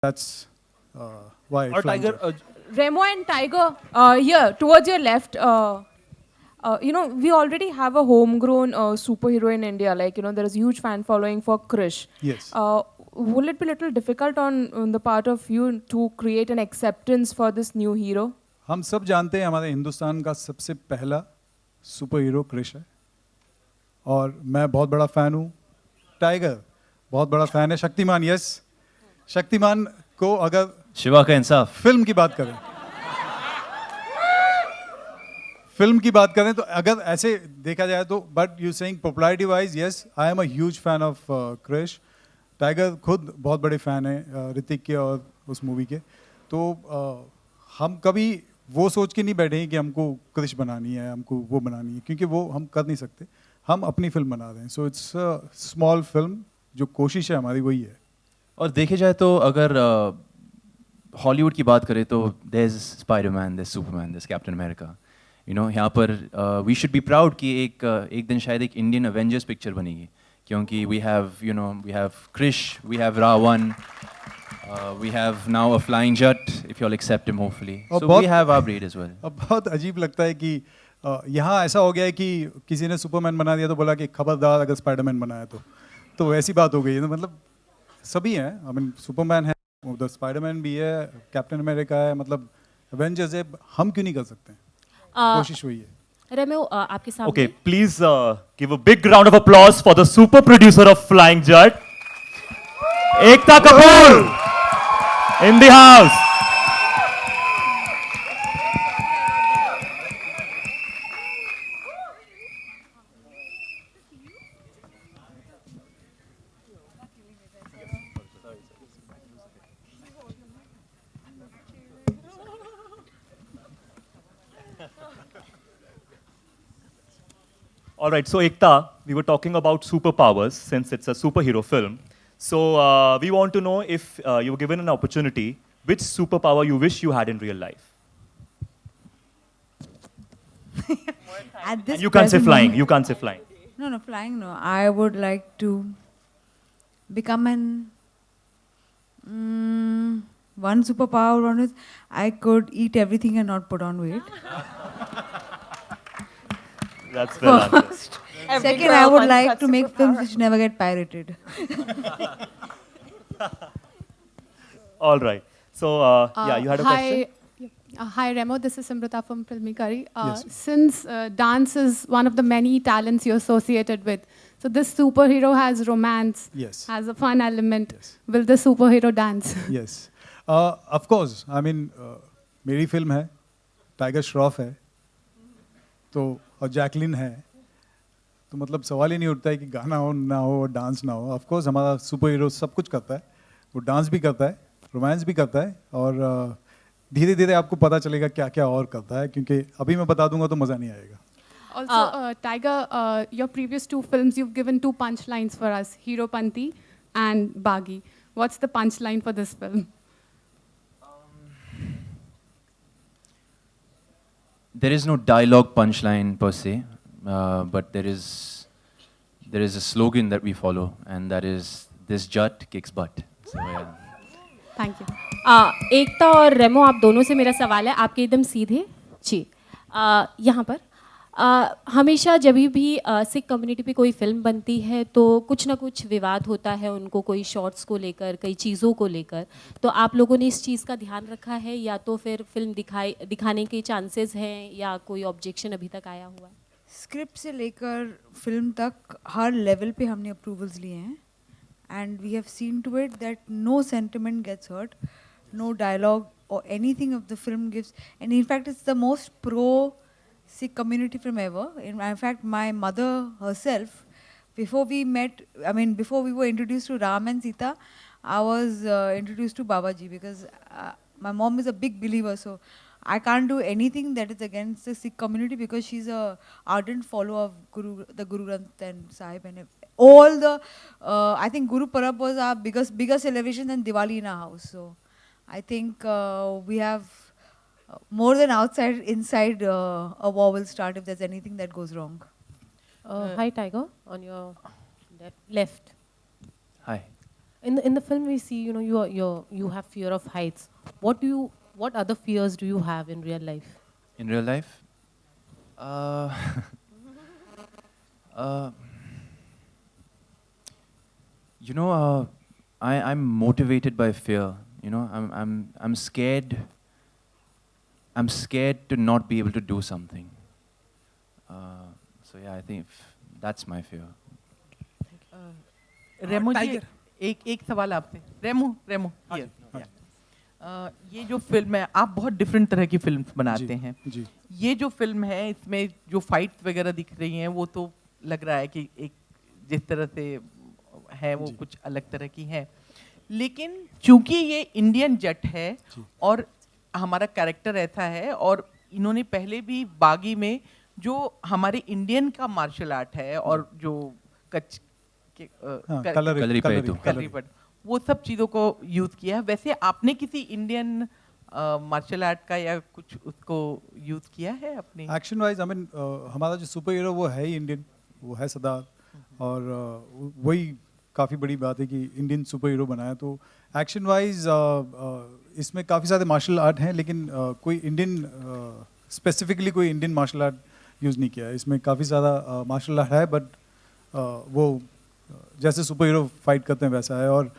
That's why Or Flying Tiger, Jet. Remo and Tiger, here towards your left. We already have a homegrown superhero in India. Like, there is huge fan following for Krish. Yes. Will it be a little difficult on the part of you to create an acceptance for this new hero? हम सब जानते हैं हमारे हिंदुस्तान का सबसे पहला super hero Krrish है और मैं बहुत बड़ा फ़ैन हूँ. टाइगर बहुत बड़ा फ़ैन है. शक्तिमान, यस, शक्तिमान को अगर शिवा का इंसाफ. फिल्म की बात करें, फिल्म की बात करें तो अगर ऐसे देखा जाए तो, but you saying popularity wise, yes, I am a huge fan of Krrish. Tiger खुद बहुत बड़े फ़ैन हैं ऋतिक के और उस मूवी के. तो हम कभी वो सोच के नहीं बैठे हैं कि हमको क्रिश बनानी है, हमको वो बनानी है, क्योंकि वो हम कर नहीं सकते. हम अपनी फिल्म बना रहे हैं. So it's a small film. जो कोशिश है हमारी वही है. और देखे जाए तो अगर हॉलीवुड की बात करें तो there is Spiderman, there is Superman, there is Captain America. यहाँ पर वी शुड बी प्राउड कि एक दिन शायद एक इंडियन एवेंजर्स पिक्चर बनेगी, क्योंकि we have Krrish, we have Ravan, we have now a flying jet, if you all accept him hopefully. So we have our breed as well. अब बहुत अजीब लगता है कि यहाँ ऐसा हो गया है कि किसी ने सुपरमैन बना दिया तो बोला कि खबरदार अगर स्पाइडरमैन बनाया तो ऐसी बात हो गई है. मतलब सभी हैं. आई मीन सुपरमैन है, उधर स्पाइडरमैन भी है, कैप्टन अमेरिका है, मतलब एवेंजर्स है. हम क्यों नहीं कर सकते हैं? कोशिश हुई है. रेमो, आपके सामने. Okay, please give a big round of applause for the super producer of Flying Jet, Ekta Kapoor, in the house. All right, so Ekta, we were talking about superpowers since it's a superhero film. So we want to know if you were given an opportunity, which superpower you wish you had in real life? At this You can't say present flying. moment- You can't say flying. No, flying no. I would like to become one superpower. One is I could eat everything and not put on weight. That's well answered. Second, I would like to make films which never get pirated. All right. So yeah, you had a question? Hi, Remo. This is Simrata from Filmikari. Yes. Since dance is one of the many talents you're associated with, so this superhero has romance, Yes. has a fun element. Yes. Will the superhero dance? Yes, of course. I mean मेरी film है, tiger Shroff है तो, और Jacqueline है, तो मतलब सवाल ही नहीं उठता है कि गाना हो ना हो और डांस ना हो. ऑफ कोर्स हमारा सुपर हीरो सब कुछ करता है. वो डांस भी करता है, रोमांस भी करता है, और धीरे धीरे आपको पता चलेगा क्या क्या और करता है, क्योंकि अभी मैं बता दूंगा तो मज़ा नहीं आएगा. Also, Tiger, your previous two films, you've given two punchlines for us, Hero Panti and Bagi. What's the punchline for this film? There is no dialogue punchline per se, but there is a slogan that we follow, and that is this jut kicks butt. So yeah. Thank you. एकता और रेमो, आप दोनों से मेरा सवाल है, आपके एकदम सीधे जी. यहाँ पर हमेशा जब भी सिख कम्युनिटी पे कोई फिल्म बनती है तो कुछ ना कुछ विवाद होता है उनको, कोई शॉर्ट्स को लेकर, कई चीज़ों को लेकर. तो आप लोगों ने इस चीज़ का ध्यान रखा है, या तो फिर फिल्म दिखाने के चांसेस हैं, या कोई ऑब्जेक्शन अभी तक आया हुआ है? स्क्रिप्ट से लेकर फिल्म तक हर लेवल पे हमने अप्रूवल्स लिए हैं, and we have seen to it that no sentiment gets hurt, no dialogue or anything of the film gives, and in fact it's the most pro Sikh community film ever. In fact, my mother herself, before we met, I mean before we were introduced to Ram and Sita, I was introduced to Babaji, because my mom is a big believer, so I can't do anything that is against the Sikh community, because she's a ardent follower of the Guru Granth and Sahib, and all the I think Guru Parab was our bigger celebration than Diwali in our house. So I think we have more than outside, inside a war will start if there's anything that goes wrong. Hi Tiger, on your left. Hi. In the film we see, you know, you have fear of heights. What other fears do you have in real life? In real life, uh, uh, you know, I'm motivated by fear. You know, I'm scared. I'm scared to not be able to do something. So yeah, I think that's my fear. Remo ji, Tiger. एक सवाल आपसे। रेमो हाँ ये जी, हाँ ये जो film है, आप बहुत डिफरेंट तरह की फिल्म बनाते हैं। जी। ये जो फिल्म है, इसमें जो फाइट्स वगैरह दिख रही हैं, वो तो लग रहा है कि एक जिस तरह से है वो कुछ अलग तरह की है, लेकिन चूंकि ये इंडियन जट है और हमारा कैरेक्टर ऐसा है, और इन्होंने पहले भी बागी में जो हमारे इंडियन का मार्शल आर्ट है और जो कच कलरी बट वो सब चीज़ों को यूज़ किया है। वैसे आपने किसी इंडियन मार्शल आर्ट का या कुछ उसको यूज़ किया है अपने? एक्शन वाइज आई मीन हमारा जो सुपर हीरो वो है ही इंडियन, वो है सरदार, और वही काफ़ी बड़ी बात है कि इंडियन सुपर हीरो बनाया। तो एक्शन वाइज इसमें काफ़ी सारे मार्शल आर्ट हैं, लेकिन कोई इंडियन स्पेसिफिकली कोई इंडियन मार्शल आर्ट यूज़ नहीं किया है। इसमें काफ़ी ज़्यादा मार्शल आर्ट है, बट वो जैसे सुपर हीरो फाइट करते हैं वैसा है। और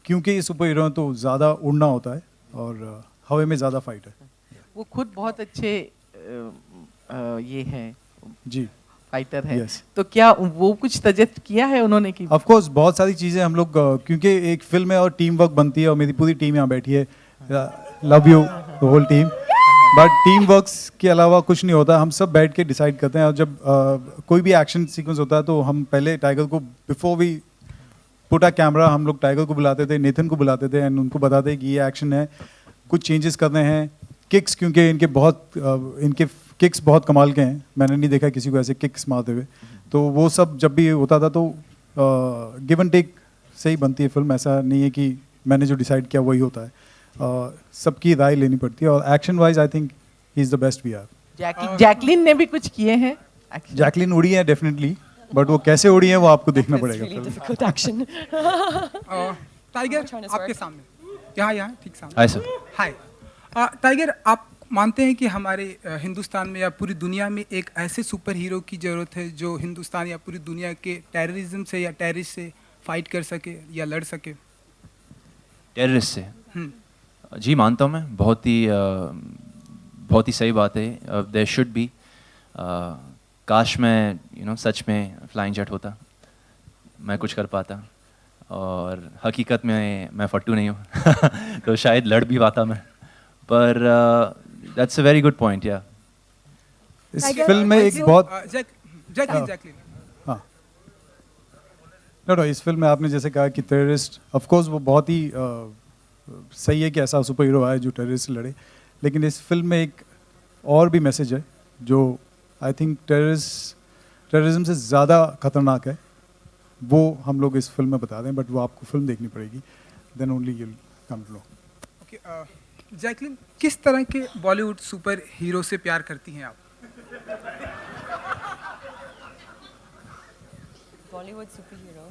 क्योंकि ये सुपर हीरो हैं तो ज़्यादा उड़ना होता है और हवा में ज़्यादा फाइट है। वो खुद बहुत अच्छे ये हैं जी, फाइटर है। Yes. तो क्या वो कुछ सजेस्ट किया है उन्होंने कि? ऑफ कोर्स बहुत सारी चीज़ें हम लोग क्योंकि एक फिल्म है और टीम वर्क बनती है, और मेरी पूरी टीम यहाँ बैठी है, love you the whole team, but team works के अलावा कुछ नहीं होता। हम सब बैठ के डिसाइड करते हैं, और जब कोई भी एक्शन सीक्वेंस होता है तो हम पहले टाइगर को, before we put a camera, हम लोग टाइगर को बुलाते थे, नेथन को बुलाते थे, एंड उनको बताते कि ये एक्शन है, कुछ चेंजेस करने हैं। किक्स, क्योंकि इनके किक्स बहुत कमाल के हैं, मैंने नहीं देखा किसी को ऐसे किक्स मारते हुए। तो वो सब जब भी होता था तो गिव एंड टेक से ही बनती है फिल्म। ऐसा नहीं है कि मैंने जो डिसाइड किया वही होता है, सबकी राय लेनी पड़ती है। और action wise I think he is the best we are. Jacqueline ने भी कुछ किए हैं? जैकलिन उड़ी है डेफिनेटली, बट वो कैसे उड़ी है वो आपको देखना पड़ेगा। टाइगर आपके सामने, यहाँ ठीक सामने। Hi sir. हाय टाइगर, आप मानते हैं कि हमारे हिंदुस्तान में या पूरी दुनिया में एक ऐसे सुपर हीरो की ज़रूरत है जो हिंदुस्तान या पूरी दुनिया के टेररिज्म से या टेररिस्ट से फाइट कर सके या लड़ सके? टेररिस्ट से? जी मानता हूँ मैं, बहुत ही सही बात है। देयर शुड बी, काश मैं सच में फ्लाइंग जेट होता, मैं कुछ कर पाता, और हकीकत में मैं फट्टू नहीं हूँ तो शायद लड़ भी पाता मैं, पर that's a very good point. या इस फिल्म में एक बहुत जैकलिन हाँ नो इस फिल्म में आपने जैसे कहा कि टेररिस्ट, ऑफ कोर्स वो बहुत ही सही है कि ऐसा सुपर हीरो आए जो टेररिस्ट से लड़े, लेकिन इस फिल्म में एक और भी मैसेज है जो आई थिंक टेररिज्म से ज़्यादा खतरनाक है। वो हम लोग इस फिल्म में बता दें, बट वो आपको फिल्म देखनी पड़ेगी, then only you will come to know. Okay Jacqueline, किस तरह के बॉलीवुड सुपर हीरो से प्यार करती हैं आप? Bollywood superhero.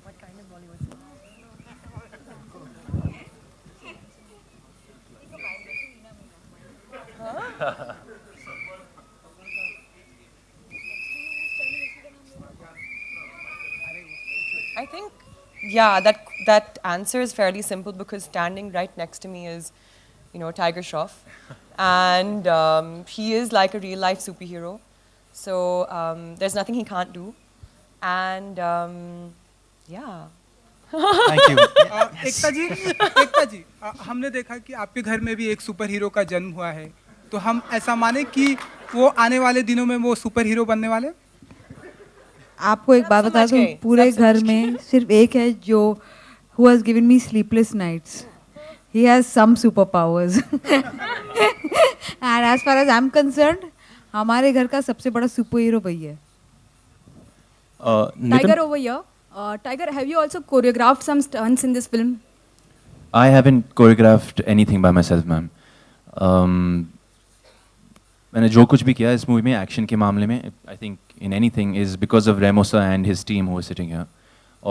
What kind of Bollywood superhero? I think, yeah, that answer is fairly simple because standing right next to me is, Tiger Shroff, and he is like a real life superhero. So there's nothing he can't do, and yeah. Thank you. एकता जी, हमने देखा कि आपके घर में भी एक super hero का जन्म हुआ है, तो हम ऐसा माने कि वो आने वाले दिनों में वो सुपर हीरो बनने वाले? आपको एक बात बता दूं, पूरे घर में सिर्फ एक है जो who has given me sleepless nights. He has some superpowers. And as far as I'm concerned, हमारे घर का सबसे बड़ा सुपर हीरो वही है। Tiger over here. Tiger, have you also choreographed some stunts in this film? I haven't choreographed anything by myself, ma'am. मैंने जो कुछ भी किया इस मूवी में एक्शन के मामले में, I think in anything is because of रेमोसा and his team who is sitting here,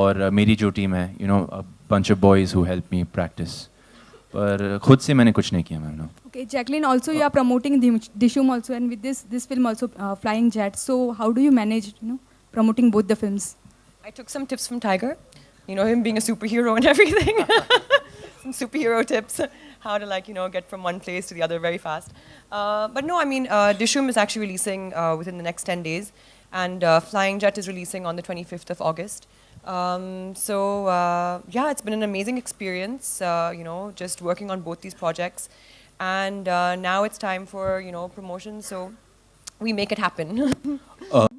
और मेरी जो टीम है, you know, a bunch of boys who help me practice, पर खुद से मैंने कुछ नहीं किया ma'am. No. Okay, Jacqueline, also you are promoting Dishum also, and with this film also, Flying Jet. So how do you manage, promoting both the films? I took some tips from Tiger, you know, him being a superhero and everything. Some superhero tips, how to get from one place to the other very fast. But no, I mean, Dishum is actually releasing within the next 10 days, and Flying Jet is releasing on the 25th of August. Yeah, it's been an amazing experience, just working on both these projects. And now it's time for, promotion, so we make it happen.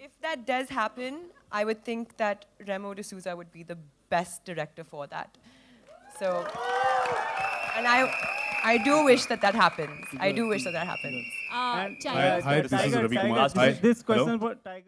If that does happen, I would think that Remo D'Souza would be the best director for that. So, and I do wish that happens. I do wish that happens. Hi, this is Ravi Kumar. This question for Tiger.